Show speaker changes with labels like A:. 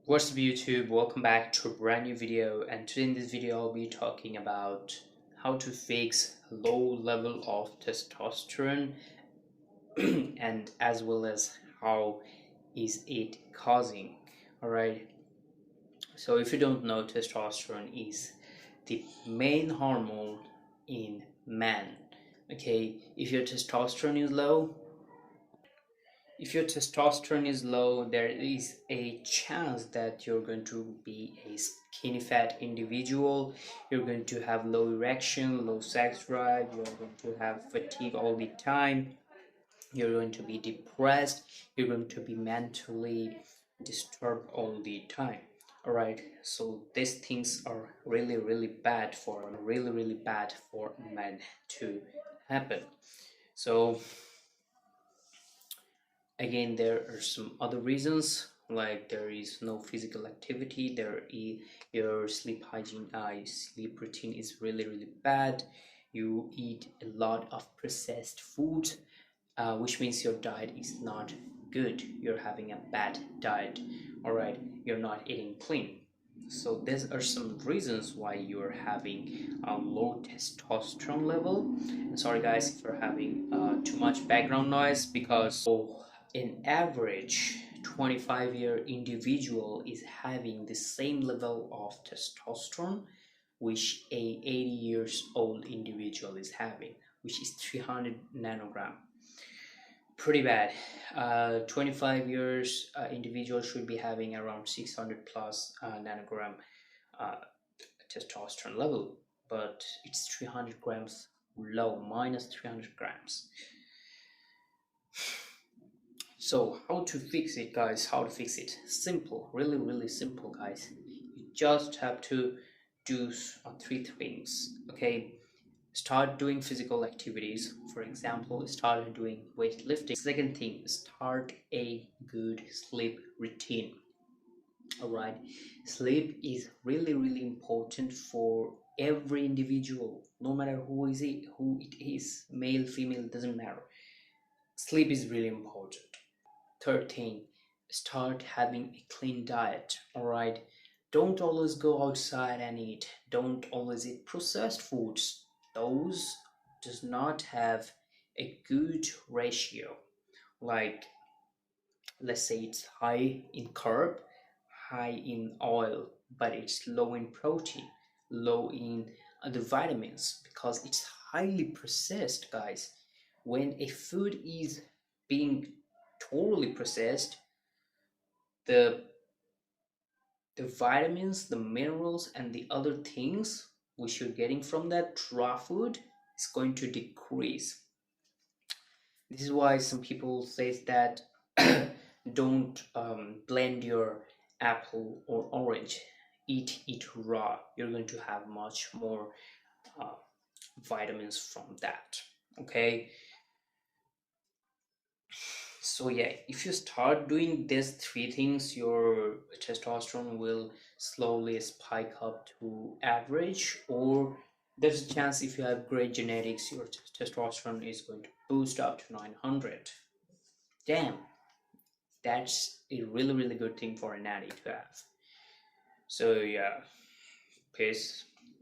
A: What's up YouTube, welcome back to a brand new video, and today in this video I'll be talking about how to fix low level of testosterone and as well as how is it causing. Alright, so if you don't know, testosterone is the main hormone in man. Okay, if your testosterone is low, there is a chance that you're going to be a skinny fat individual. You're going to have low erection, low sex drive, you're going to have fatigue all the time, you're going to be depressed, you're going to be mentally disturbed all the time. All right, so these things are really bad for men to happen. So again, there are some other reasons, like there is no physical activity, your sleep hygiene, sleep routine is really bad. You eat a lot of processed food, which means your diet is not good. You're having a bad diet. All right, you're not eating clean. So these are some reasons why you're having a low testosterone level. And sorry guys if you're having too much background noise, because an average 25-year individual is having the same level of testosterone which a 80 years old individual is having, which is 300 nanogram. Pretty bad. 25 years individual should be having around 600 plus nanogram testosterone level, but it's 300 grams low, minus 300 grams. So how to fix it, guys? How to fix it? Simple, really simple, guys. You just have to do three things. Okay, start doing physical activities. For example, start doing weightlifting. Second thing, start a good sleep routine. All right, sleep is really important for every individual, no matter who it is, male, female, doesn't matter. Sleep is really important. Third thing, start having a clean diet. All right, don't always go outside and eat. Don't always eat processed foods. Those does not have a good ratio. Like, let's say it's high in carb, high in oil, but it's low in protein, low in other vitamins, because it's highly processed, guys. When a food is being totally processed, the vitamins, the minerals, and the other things which you're getting from that raw food is going to decrease. This is why some people say that don't blend your apple or orange. Eat it raw. You're going to have much more uh, vitamins from that. Okay. So yeah, if you start doing these three things, your testosterone will slowly spike up to average, or there's a chance if you have great genetics, your testosterone is going to boost up to 900. Damn, that's a really good thing for a natty to have. So yeah, peace.